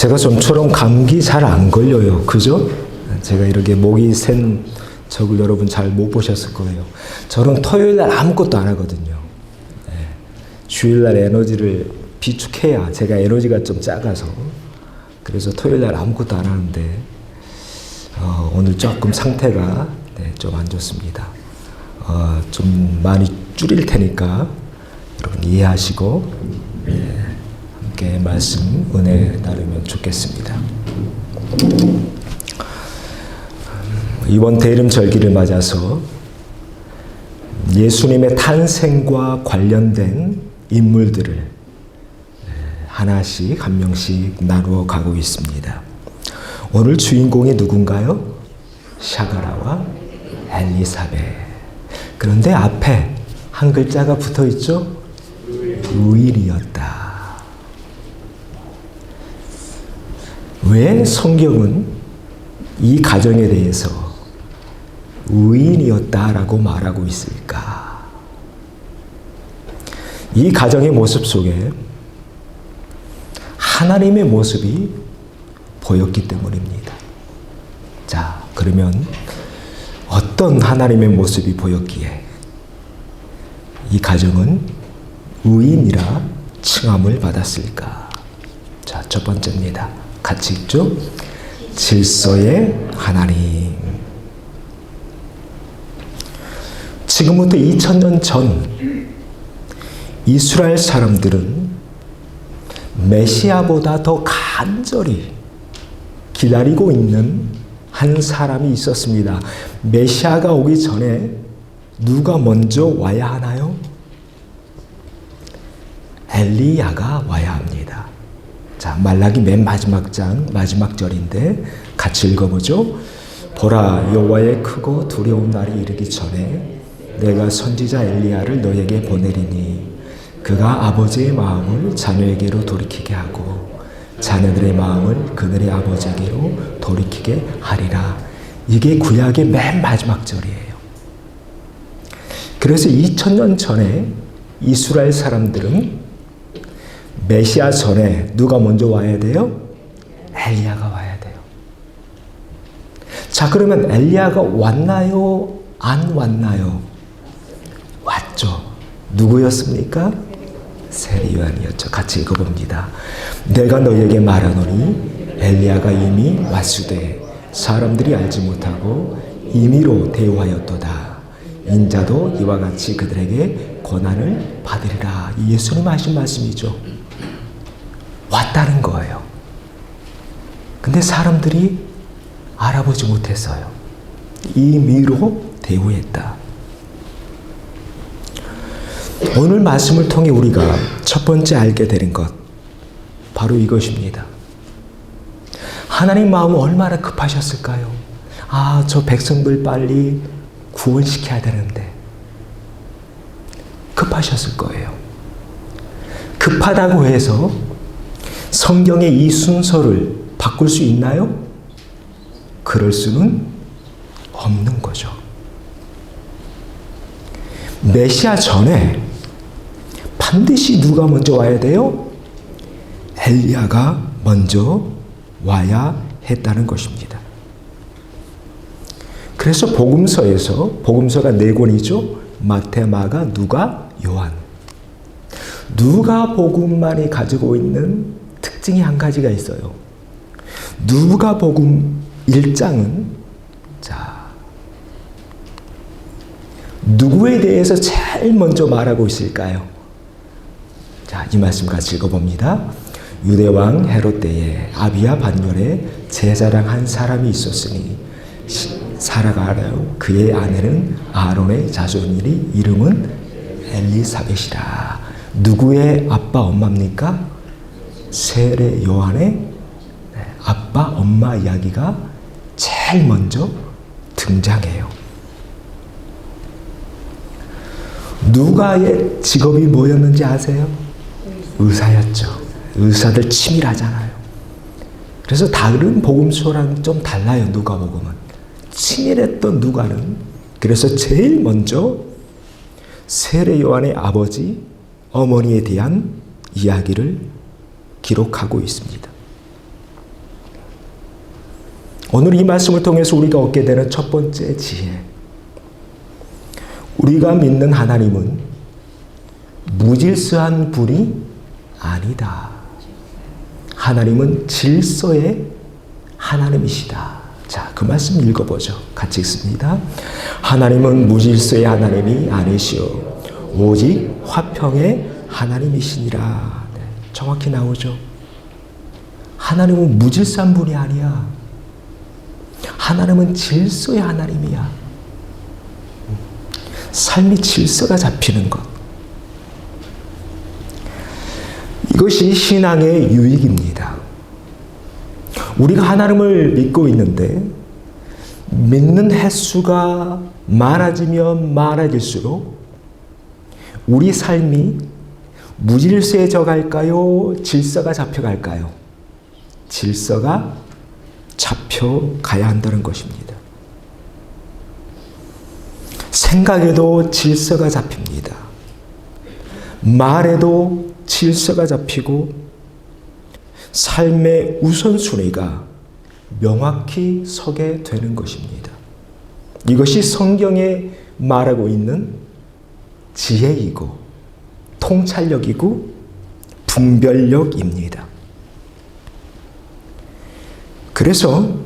제가 좀처럼 감기 잘 안 걸려요. 그죠? 제가 이렇게 목이 센 적을 여러분 잘 못 보셨을 거예요. 저는 토요일 날 아무것도 안 하거든요. 주일 날 에너지를 비축해야 제가 에너지가 좀 작아서 그래서 토요일 날 아무것도 안 하는데 오늘 조금 상태가 좀 안 좋습니다. 좀 많이 줄일 테니까 여러분 이해하시고 함께 말씀 은혜 나누면 좋겠습니다. 이번 대림절기를 맞아서 예수님의 탄생과 관련된 인물들을 하나씩 한 명씩 나누어 가고 있습니다. 오늘 주인공이 누군가요? 샤가라와 엘리사벳. 그런데 앞에 한 글자가 붙어 있죠? 의인이었다. 왜 성경은 이 가정에 대해서 의인이었다라고 말하고 있을까? 이 가정의 모습 속에 하나님의 모습이 보였기 때문입니다. 자, 그러면 어떤 하나님의 모습이 보였기에 이 가정은 의인이라 칭함을 받았을까? 자, 첫 번째입니다. 같이 읽죠? 질서의 하나님. 지금부터 2000년 전 이스라엘 사람들은 메시아보다 더 간절히 기다리고 있는 한 사람이 있었습니다. 메시아가 오기 전에 누가 먼저 와야 하나요? 엘리야가 와야 합니다. 자, 말라기 맨 마지막 장, 마지막 절인데 같이 읽어보죠. 보라, 여호와의 크고 두려운 날이 이르기 전에 내가 선지자 엘리야를 너에게 보내리니 그가 아버지의 마음을 자녀에게로 돌이키게 하고 자녀들의 마음을 그들의 아버지에게로 돌이키게 하리라. 이게 구약의 맨 마지막 절이에요. 그래서 2000년 전에 이스라엘 사람들은 메시아 전에 누가 먼저 와야 돼요? 엘리야가 와야 돼요. 자, 그러면 엘리야가 왔나요? 안 왔나요? 왔죠. 누구였습니까? 세례 요한이었죠. 같이 읽어봅니다. 내가 너에게 말하노니 엘리야가 이미 왔으되 사람들이 알지 못하고 임의로 대우하였도다. 인자도 이와 같이 그들에게 고난을 받으리라. 예수님 하신 말씀이죠. 왔다는 거예요. 근데 사람들이 알아보지 못했어요. 임의로 대우했다. 오늘 말씀을 통해 우리가 첫 번째 알게 되는 것, 바로 이것입니다. 하나님 마음은 얼마나 급하셨을까요? 아, 저 백성들 빨리 구원시켜야 되는데. 급하셨을 거예요. 급하다고 해서 성경의 이 순서를 바꿀 수 있나요? 그럴 수는 없는 거죠. 메시아 전에 반드시 누가 먼저 와야 돼요? 엘리야가 먼저 와야 했다는 것입니다. 그래서 복음서가 4권이죠. 마태, 마가, 누가, 요한. 누가 복음만이 가지고 있는 특징이 한 가지가 있어요. 누가 복음 1장은 누구에 대해서 제일 먼저 말하고 있을까요? 자, 이 말씀 같이 읽어봅니다. 유대왕 헤롯 때에 아비야 반열에 제사장 한 사람이 있었으니 사라가 알아요. 그의 아내는 아론의 자손이니 이름은 엘리사벳이라. 누구의 아빠 엄마입니까? 세례 요한의 아빠 엄마 이야기가 제일 먼저 등장해요. 누가의 직업이 뭐였는지 아세요? 의사였죠. 의사들 치밀하잖아요. 그래서 다른 복음서랑 좀 달라요. 누가복음은. 치밀했던 누가는 그래서 제일 먼저 세례 요한의 아버지, 어머니에 대한 이야기를 기록하고 있습니다. 오늘 이 말씀을 통해서 우리가 얻게 되는 첫 번째 지혜. 우리가 믿는 하나님은 무질서한 분이 아니다. 하나님은 질서의 하나님이시다. 자, 그 말씀 읽어보죠. 같이 읽습니다. 하나님은 무질서의 하나님이 아니시오. 오직 화평의 하나님이시니라. 네, 정확히 나오죠. 하나님은 무질서한 분이 아니야. 하나님은 질서의 하나님이야. 삶이 질서가 잡히는 것. 이것이 신앙의 유익입니다. 우리가 하나님을 믿고 있는데 믿는 횟수가 많아지면 많아질수록 우리 삶이 무질서해져 갈까요? 질서가 잡혀갈까요? 질서가 잡혀가야 한다는 것입니다. 생각에도 질서가 잡힙니다. 말에도 질서가 잡히고 삶의 우선순위가 명확히 서게 되는 것입니다. 이것이 성경에 말하고 있는 지혜이고 통찰력이고 분별력입니다. 그래서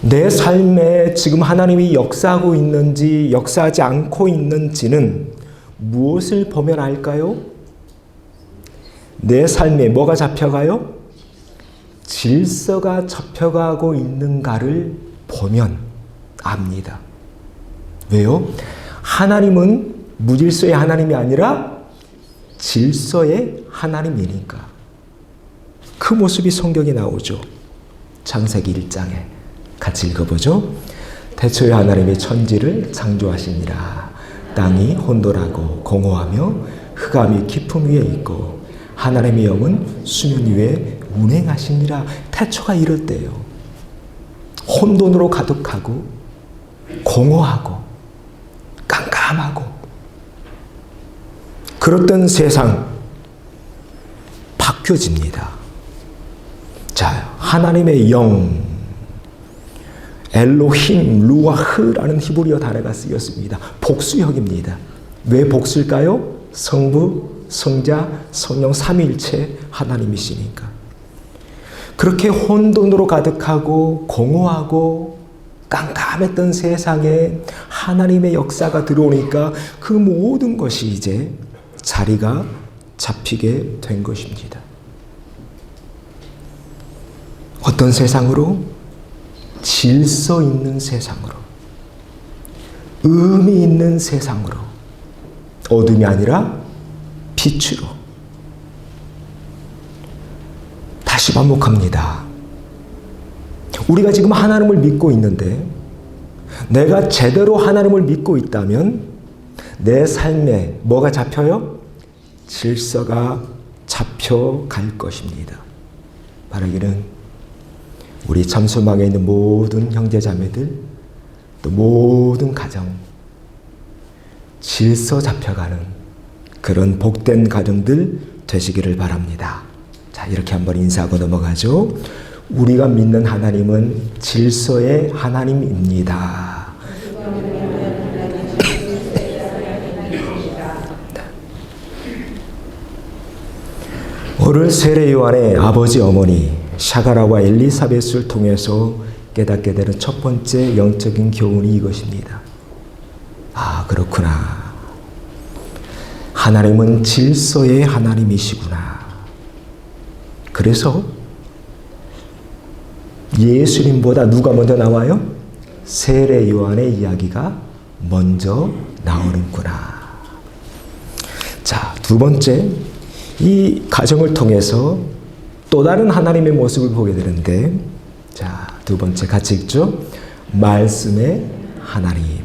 내 삶에 지금 하나님이 역사하고 있는지 역사하지 않고 있는지는 무엇을 보면 알까요? 내 삶에 뭐가 잡혀가요? 질서가 잡혀가고 있는가를 보면 압니다. 왜요? 하나님은 무질서의 하나님이 아니라 질서의 하나님이니까. 그 모습이 성경에 나오죠. 창세기 1장에 같이 읽어보죠. 태초에 하나님이 천지를 창조하시니라. 땅이 혼돈하고 공허하며 흑암이 깊음 위에 있고 하나님의 영은 수면 위에 운행하시니라. 태초가 이럴 때요. 혼돈으로 가득하고 공허하고 깜깜하고 그렇던 세상 바뀌어집니다. 자, 하나님의 영 엘로힘 루아흐라는 히브리어 단어가 쓰였습니다. 복수형입니다. 왜 복수일까요? 성부, 성자, 성령 삼위일체 하나님이시니까. 그렇게 혼돈으로 가득하고 공허하고 깜깜했던 세상에 하나님의 역사가 들어오니까 그 모든 것이 이제 자리가 잡히게 된 것입니다. 어떤 세상으로? 질서 있는 세상으로, 의미 있는 세상으로, 어둠이 아니라 빛으로. 다시 반복합니다. 우리가 지금 하나님을 믿고 있는데 내가 제대로 하나님을 믿고 있다면 내 삶에 뭐가 잡혀요? 질서가 잡혀갈 것입니다. 바라기는 우리 참소망에 있는 모든 형제자매들, 또 모든 가정, 질서 잡혀가는 그런 복된 가정들 되시기를 바랍니다. 자, 이렇게 한번 인사하고 넘어가죠. 우리가 믿는 하나님은 질서의 하나님입니다. 오늘 세례 요한의 아버지 어머니 샤가라와 엘리사벳을 통해서 깨닫게 되는 첫 번째 영적인 교훈이 이것입니다. 아, 그렇구나. 하나님은 질서의 하나님이시구나. 그래서 예수님보다 누가 먼저 나와요? 세례 요한의 이야기가 먼저 나오는구나. 자, 두 번째, 이 가정을 통해서 또 다른 하나님의 모습을 보게 되는데, 자, 두 번째 같이 읽죠. 말씀의 하나님.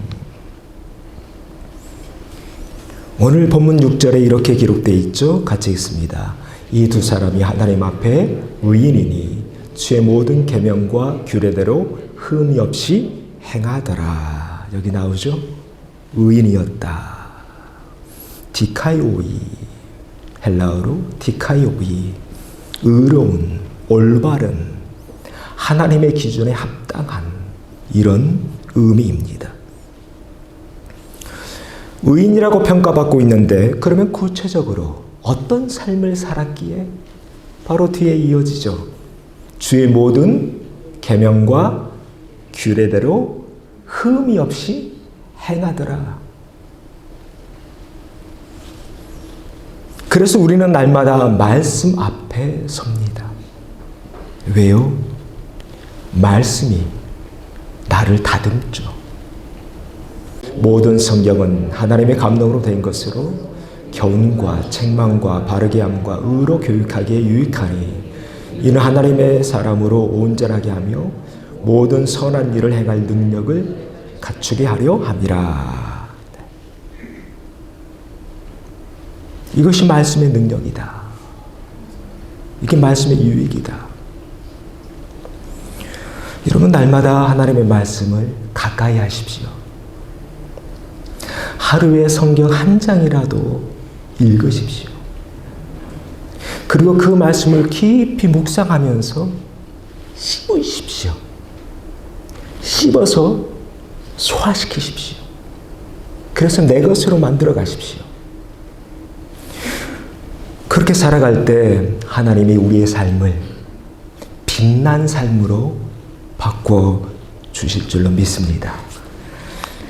오늘 본문 6절에 이렇게 기록되어 있죠. 같이 읽습니다. 이 두 사람이 하나님 앞에 의인이니 주의 모든 계명과 규례대로 흠이 없이 행하더라. 여기 나오죠. 의인이었다. 디카이오이, 헬라어로 디카이오이, 의로운, 올바른, 하나님의 기준에 합당한 합당한 이런 의미입니다. 의인이라고 평가받고 있는데 그러면 구체적으로 어떤 삶을 살았기에? 바로 뒤에 이어지죠. 주의 모든 계명과 규례대로 흠이 없이 행하더라. 그래서 우리는 날마다 말씀 앞에 섭니다. 왜요? 말씀이 나를 다듬죠. 모든 성경은 하나님의 감동으로 된 것으로 교훈과 책망과 바르게 함과 의로 교육하기에 유익하니 이는 하나님의 사람으로 온전하게 하며 모든 선한 일을 행할 능력을 갖추게 하려 함이라. 이것이 말씀의 능력이다. 이게 말씀의 유익이다. 여러분, 날마다 하나님의 말씀을 가까이 하십시오. 하루에 성경 한 장이라도 읽으십시오. 그리고 그 말씀을 깊이 묵상하면서 씹으십시오. 씹어서 소화시키십시오. 그래서 내 것으로 만들어 가십시오. 그렇게 살아갈 때 하나님이 우리의 삶을 빛난 삶으로 바꿔 주실 줄로 믿습니다.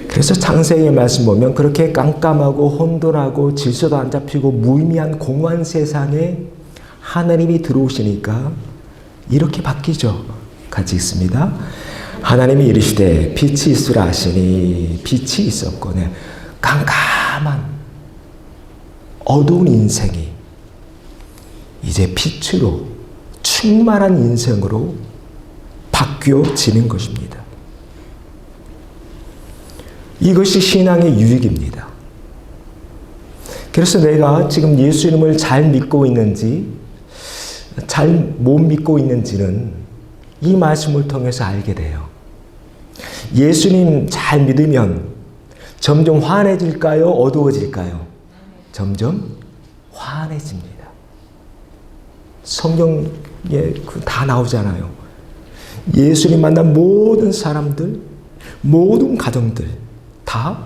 그래서 창세기의 말씀 보면 그렇게 깜깜하고 혼돈하고 질서도 안 잡히고 무의미한 공허한 세상에 하나님이 들어오시니까 이렇게 바뀌죠. 같이 읽습니다. 하나님이 이르시되 빛이 있으라 하시니 빛이 있었고, 깜깜한 어두운 인생이 이제 빛으로 충만한 인생으로 바뀌어지는 것입니다. 이것이 신앙의 유익입니다. 그래서 내가 지금 예수님을 잘 믿고 있는지 잘 못 믿고 있는지는 이 말씀을 통해서 알게 돼요. 예수님 잘 믿으면 점점 환해질까요? 어두워질까요? 점점 환해집니다. 성경에 다 나오잖아요. 예수님 만난 모든 사람들, 모든 가정들 다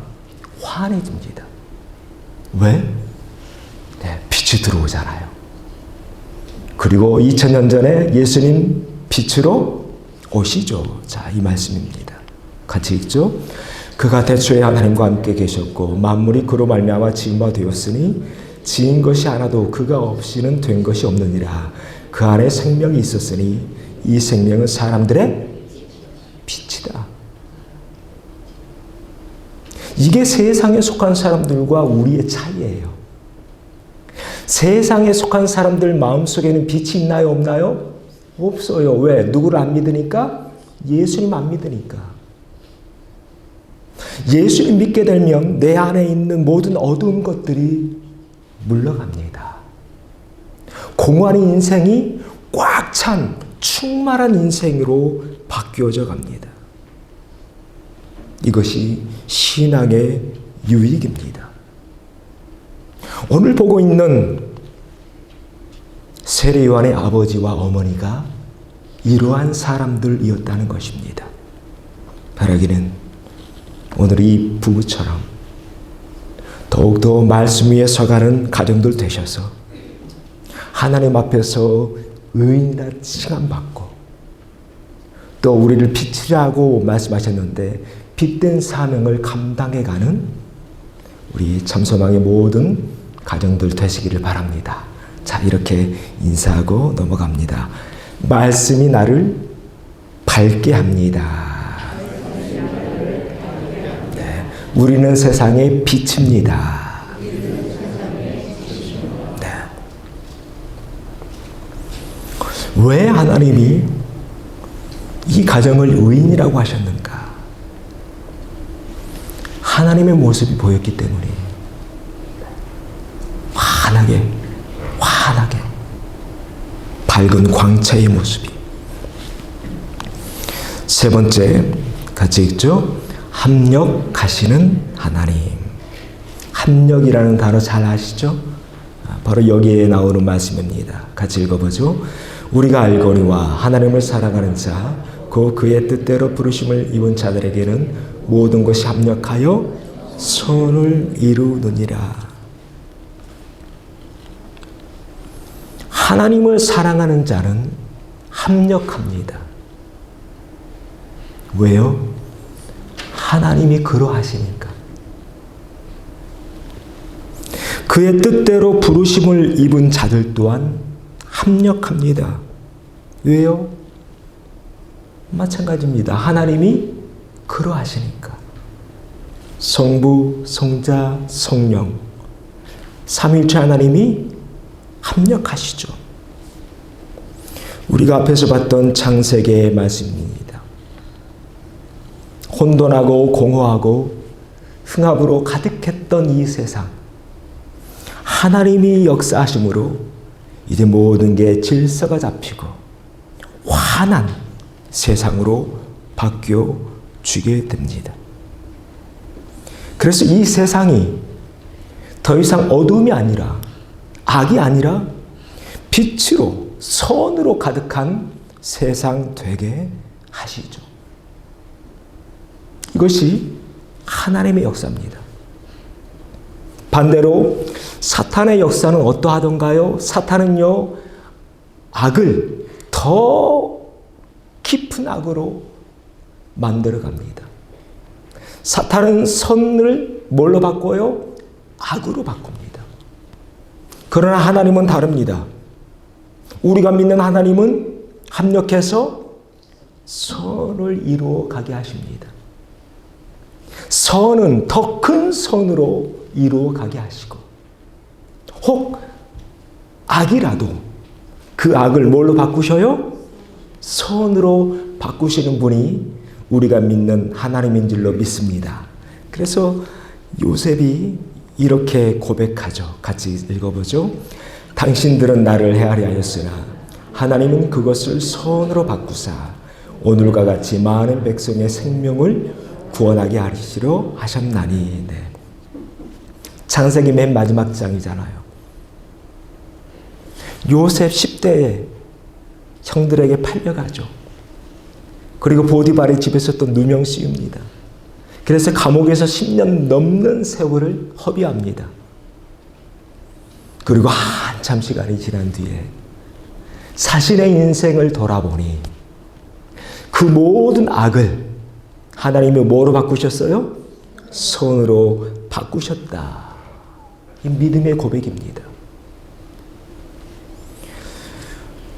환해집니다. 왜? 빛이 들어오잖아요. 그리고 2000년 전에 예수님 빛으로 오시죠. 자, 이 말씀입니다. 같이 읽죠. 그가 태초에 하나님과 함께 계셨고 만물이 그로 말미암아 지은 바 되었으니 지은 것이 하나도 그가 없이는 된 것이 없느니라. 그 안에 생명이 있었으니 이 생명은 사람들의 빛이다. 이게 세상에 속한 사람들과 우리의 차이예요. 세상에 속한 사람들 마음속에는 빛이 있나요? 없나요? 없어요. 왜? 누구를 안 믿으니까? 예수님 안 믿으니까. 예수님 믿게 되면 내 안에 있는 모든 어두운 것들이 물러갑니다. 공허한 인생이 꽉 찬 충만한 인생으로 바뀌어져 갑니다. 이것이 신앙의 유익입니다. 오늘 보고 있는 세례 요한의 아버지와 어머니가 이러한 사람들이었다는 것입니다. 바라기는 오늘 이 부부처럼 더욱더 말씀 위에 서가는 가정들 되셔서 하나님 앞에서 의인이라 칭함받고 또 우리를 빛이라고 말씀하셨는데 빛된 사명을 감당해가는 우리 참소망의 모든 가정들 되시기를 바랍니다. 자, 이렇게 인사하고 넘어갑니다. 말씀이 나를 밝게 합니다. 네, 우리는 세상의 빛입니다. 네. 왜 하나님이 이 가정을 의인이라고 하셨는가? 하나님의 모습이 보였기 때문에 환하게 밝은 광채의 모습이. 세 번째 같이 읽죠. 합력하시는 하나님. 합력이라는 단어 잘 아시죠? 바로 여기에 나오는 말씀입니다. 같이 읽어보죠. 우리가 알거니와 하나님을 사랑하는 자 그의 뜻대로 부르심을 입은 자들에게는 모든 것이 합력하여 선을 이루느니라. 하나님을 사랑하는 자는 합력합니다. 왜요? 하나님이 그러하시니까. 그의 뜻대로 부르심을 입은 자들 또한 합력합니다. 왜요? 마찬가지입니다. 하나님이 그러하시니까. 성부, 성자, 성령, 삼위일체 하나님이 합력하시죠. 우리가 앞에서 봤던 창세기의 말씀입니다. 혼돈하고 공허하고 흉합으로 가득했던 이 세상, 하나님이 역사하심으로 이제 모든 게 질서가 잡히고 환한 세상으로 바뀌어지게 됩니다. 그래서 이 세상이 더 이상 어둠이 아니라, 악이 아니라 빛으로, 선으로 가득한 세상 되게 하시죠. 이것이 하나님의 역사입니다. 반대로 사탄의 역사는 어떠하던가요? 사탄은요, 악을 더 깊은 악으로 만들어 갑니다. 사탄은 선을 뭘로 바꿔요? 악으로 바꿉니다. 그러나 하나님은 다릅니다. 우리가 믿는 하나님은 합력해서 선을 이루어 가게 하십니다. 선은 더 큰 선으로 이루어 가게 하시고, 혹 악이라도 그 악을 뭘로 바꾸셔요? 선으로 바꾸시는 분이 우리가 믿는 하나님인 줄로 믿습니다. 그래서 요셉이 이렇게 고백하죠. 같이 읽어보죠. 당신들은 나를 헤아려 하였으나 하나님은 그것을 선으로 바꾸사 오늘과 같이 많은 백성의 생명을 구원하게 하시려 하셨나니. 네. 창세기 맨 마지막 장이잖아요. 요셉 10대에 형들에게 팔려가죠. 그리고 보디발의 집에서 또 누명 씌웁니다. 그래서 감옥에서 10년 넘는 세월을 허비합니다. 그리고 한참 시간이 지난 뒤에 자신의 인생을 돌아보니 그 모든 악을 하나님이 뭐로 바꾸셨어요? 선으로 바꾸셨다. 이 믿음의 고백입니다.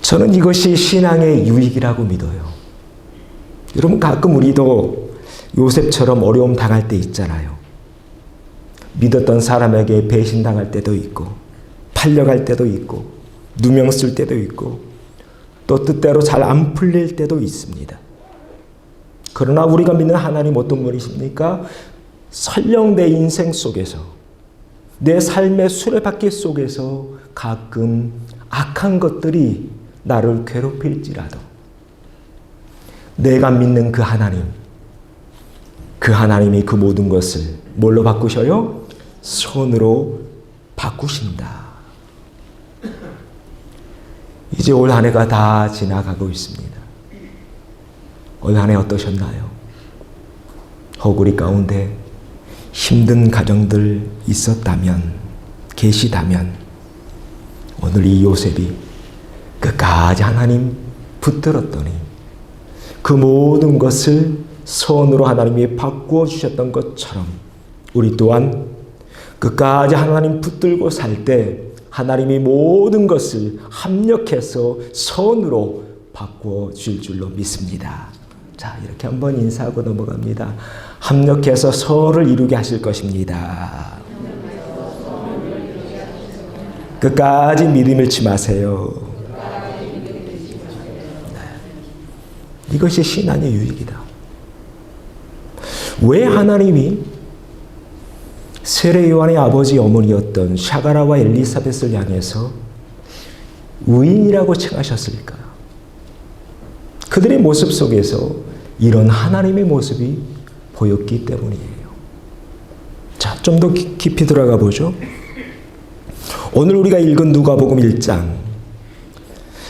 저는 이것이 신앙의 유익이라고 믿어요. 여러분, 가끔 우리도 요셉처럼 어려움 당할 때 있잖아요. 믿었던 사람에게 배신당할 때도 있고, 팔려갈 때도 있고, 누명 쓸 때도 있고, 또 뜻대로 잘 안 풀릴 때도 있습니다. 그러나 우리가 믿는 하나님 어떤 분이십니까? 설령 내 인생 속에서, 내 삶의 수레바퀴 속에서 가끔 악한 것들이 나를 괴롭힐지라도 내가 믿는 그 하나님이 그 모든 것을 뭘로 바꾸셔요? 선으로 바꾸신다. 이제 올 한 해가 다 지나가고 있습니다. 올 한 해 어떠셨나요? 허구리 가운데 힘든 가정들 있었다면, 계시다면 오늘 이 요셉이 끝까지 하나님 붙들었더니 그 모든 것을 선으로 하나님이 바꾸어 주셨던 것처럼 우리 또한 끝까지 하나님 붙들고 살 때 하나님이 모든 것을 합력해서 선으로 바꾸어 주실 줄로 믿습니다. 자, 이렇게 한번 인사하고 넘어갑니다. 합력해서 선을 이루게 하실 것입니다. 끝까지 믿음 잃지 마세요. 네. 이것이 신앙의 유익이다. 왜 하나님이 세례 요한의 아버지 어머니였던 샤가라와 엘리사벳을 향해서 의인이라고 칭하셨을까? 그들의 모습 속에서 이런 하나님의 모습이 보였기 때문이에요. 자, 좀 더 깊이 들어가 보죠. 오늘 우리가 읽은 누가복음 1장,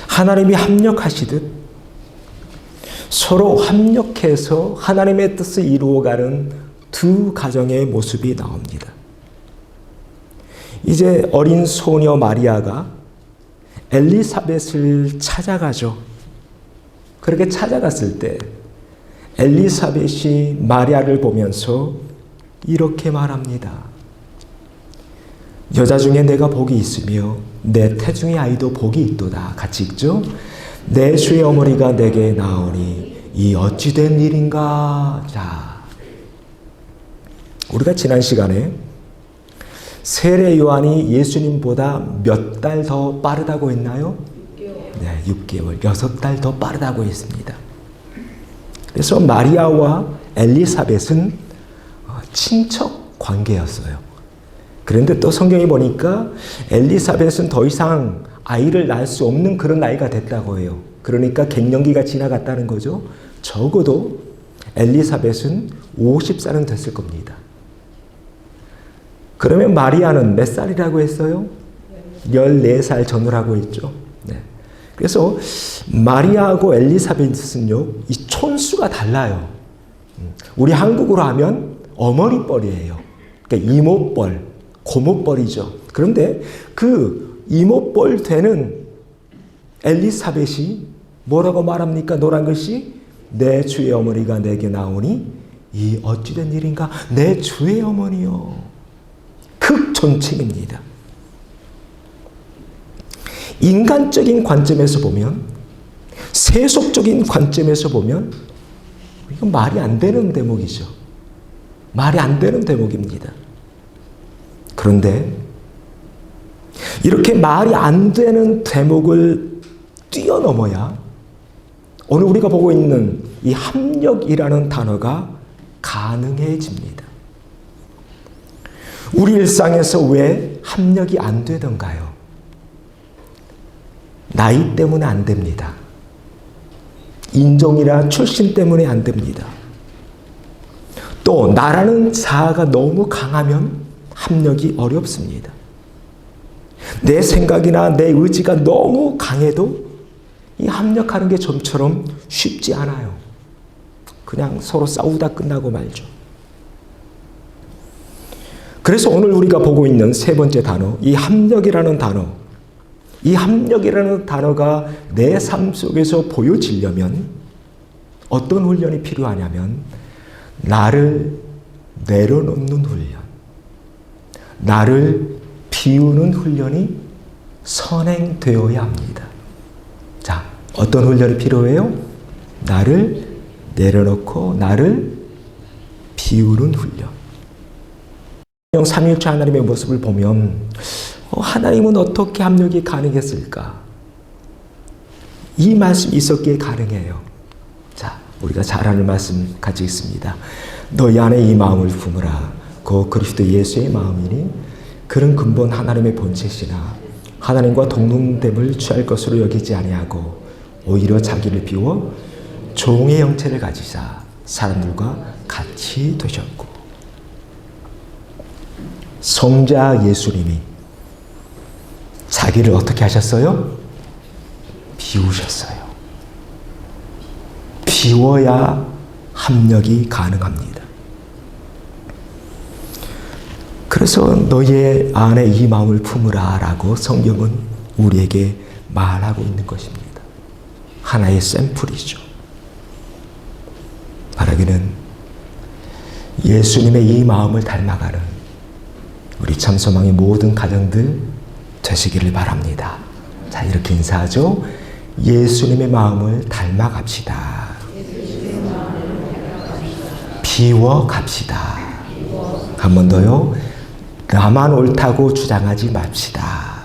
하나님이 합력하시듯 서로 합력해서 하나님의 뜻을 이루어가는 두 가정의 모습이 나옵니다. 이제 어린 소녀 마리아가 엘리사벳을 찾아가죠. 그렇게 찾아갔을 때 엘리사벳이 마리아를 보면서 이렇게 말합니다. 여자 중에 내가 복이 있으며 내 태중의 아이도 복이 있도다. 같이 읽죠. 내 주의 어머니가 내게 나오니 이 어찌된 일인가. 자, 우리가 지난 시간에 세례 요한이 예수님보다 몇 달 더 빠르다고 했나요? 6개월. 네, 6개월, 6달 더 빠르다고 했습니다. 그래서 마리아와 엘리사벳은 친척 관계였어요. 그런데 또 성경에 보니까 엘리사벳은 더 이상 아이를 낳을 수 없는 그런 나이가 됐다고 해요. 그러니까 갱년기가 지나갔다는 거죠. 적어도 엘리사벳은 50살은 됐을 겁니다. 그러면 마리아는 몇 살이라고 했어요? 14살 전후라고 했죠. 네. 그래서 마리아하고 엘리사벳은요, 이 촌수가 달라요. 우리 한국으로 하면 어머니뻘이에요. 그러니까 이모뻘, 고모뻘이죠. 그런데 그 이모뻘 되는 엘리사벳이 뭐라고 말합니까? 노란 글씨, 내 주의 어머니가 내게 나오니 이 어찌된 일인가? 내 주의 어머니요. 극존칭입니다. 인간적인 관점에서 보면, 세속적인 관점에서 보면 이건 말이 안 되는 대목이죠. 말이 안 되는 대목입니다. 그런데 이렇게 말이 안 되는 대목을 뛰어넘어야 오늘 우리가 보고 있는 이 합력이라는 단어가 가능해집니다. 우리 일상에서 왜 합력이 안 되던가요? 나이 때문에 안 됩니다. 인종이나 출신 때문에 안 됩니다. 또 나라는 자아가 너무 강하면 합력이 어렵습니다. 내 생각이나 내 의지가 너무 강해도 이 합력하는 게 좀처럼 쉽지 않아요. 그냥 서로 싸우다 끝나고 말죠. 그래서 오늘 우리가 보고 있는 세 번째 단어, 이 합력이라는 단어, 이 합력이라는 단어가 내 삶 속에서 보여지려면 어떤 훈련이 필요하냐면 나를 내려놓는 훈련, 나를 비우는 훈련이 선행되어야 합니다. 자, 어떤 훈련이 필요해요? 나를 내려놓고 나를 비우는 훈련. 삼위일체 하나님의 모습을 보면 하나님은 어떻게 합력이 가능했을까? 이 말씀이 있었기에 가능해요. 자, 우리가 잘 아는 말씀 가지고 있습니다. 너희 안에 이 마음을 품으라. 그 그리스도 예수의 마음이니 그런 근본 하나님의 본체시나 하나님과 동등됨을 취할 것으로 여기지 아니하고 오히려 자기를 비워 종의 형체를 가지사 사람들과 같이 되셨고, 성자 예수님이 자기를 어떻게 하셨어요? 비우셨어요. 비워야 합력이 가능합니다. 그래서 너의 안에 이 마음을 품으라 라고 성경은 우리에게 말하고 있는 것입니다. 하나의 샘플이죠. 바라기는 예수님의 이 마음을 닮아가는 우리 참소망의 모든 가정들 되시기를 바랍니다. 자, 이렇게 인사하죠. 예수님의 마음을 닮아갑시다. 비워갑시다. 한 번 더요. 나만 옳다고 주장하지 맙시다.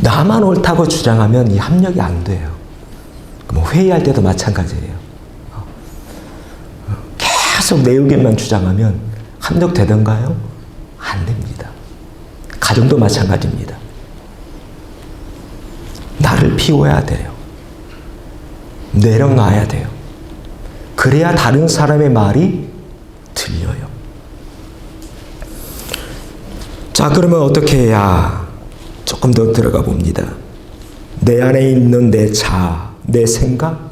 나만 옳다고 주장하면 이 합력이 안 돼요. 뭐 회의할 때도 마찬가지예요. 계속 내 의견만 주장하면 합력되던가요? 안 됩니다. 가정도 마찬가지입니다. 나를 비워야 돼요. 내려놔야 돼요. 그래야 다른 사람의 말이 들려요. 자, 그러면 어떻게 해야? 조금 더 들어가 봅니다. 내 안에 있는 내 자아, 내 생각,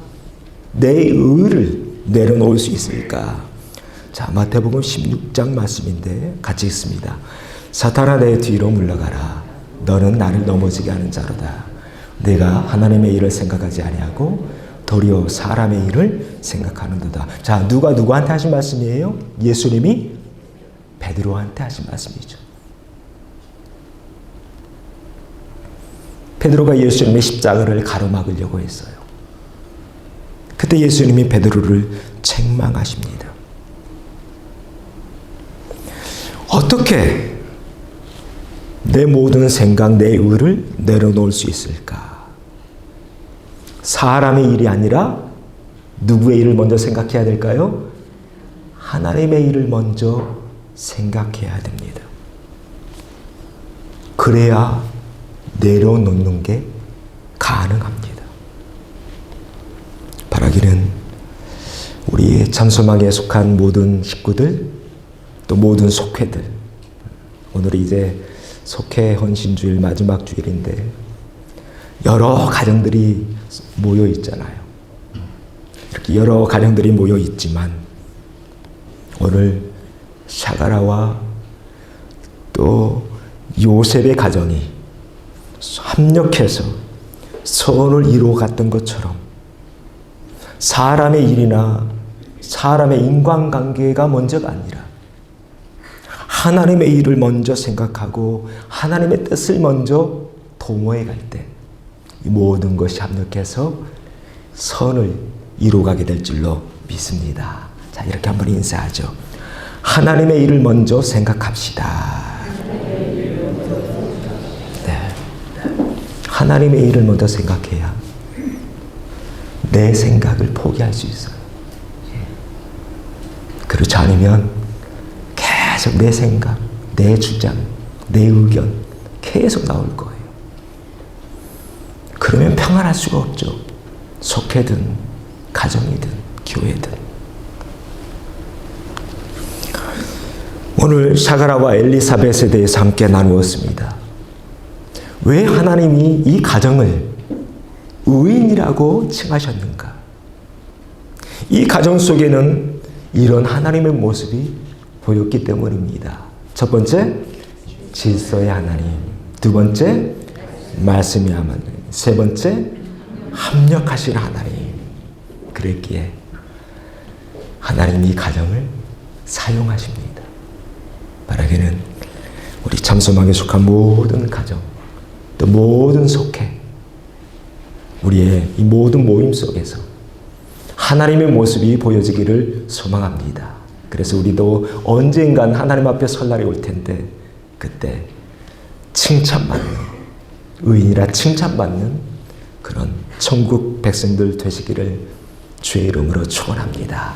내 의를 내려놓을 수 있을까? 자, 마태복음 16장 말씀인데 같이 읽습니다. 사탄아 내 뒤로 물러가라. 너는 나를 넘어지게 하는 자로다. 내가 하나님의 일을 생각하지 아니하고 도리어 사람의 일을 생각하는도다. 자, 누가 누구한테 하신 말씀이에요? 예수님이 베드로한테 하신 말씀이죠. 베드로가 예수님의 십자가를 가로막으려고 했어요. 그때 예수님이 베드로를 책망하십니다. 어떻게 내 모든 생각, 내 의를 내려놓을 수 있을까? 사람의 일이 아니라 누구의 일을 먼저 생각해야 될까요? 하나님의 일을 먼저 생각해야 됩니다. 그래야 내려놓는 게 가능합니다. 바라기는 우리 참소망에 속한 모든 식구들, 또 모든 속회들, 오늘이 이제 속회 헌신주일 마지막 주일인데 여러 가정들이 모여 있잖아요. 이렇게 여러 가정들이 모여 있지만 오늘 샤가라와 또 요셉의 가정이 합력해서 선을 이루어갔던 것처럼 사람의 일이나 사람의 인간관계가 먼저가 아니라 하나님의 일을 먼저 생각하고 하나님의 뜻을 먼저 도모해 갈 때 이 모든 것이 합력해서 선을 이루어가게 될 줄로 믿습니다. 자, 이렇게 한번 인사하죠. 하나님의 일을 먼저 생각합시다. 네. 하나님의 일을 먼저 생각해야 내 생각을 포기할 수 있어요. 그렇지 않으면 계속 내 생각, 내 주장, 내 의견 계속 나올 거예요. 그러면 평안할 수가 없죠. 속회든 가정이든 교회든. 오늘 샤가라와 엘리사벳에 대해서 함께 나누었습니다. 왜 하나님이 이 가정을 의인이라고 칭하셨는가? 이 가정 속에는 이런 하나님의 모습이 보였기 때문입니다. 첫 번째, 질서의 하나님. 두 번째, 말씀의 하나님. 세 번째, 합력하신 하나님. 그랬기에 하나님이 이 가정을 사용하십니다. 바라기는 우리 참소망에 속한 모든 가정, 또 모든 속회, 우리의 이 모든 모임 속에서 하나님의 모습이 보여지기를 소망합니다. 그래서 우리도 언젠간 하나님 앞에 설 날이 올 텐데 그때 칭찬받는, 의인이라 칭찬받는 그런 천국 백성들 되시기를 주의 이름으로 축원합니다.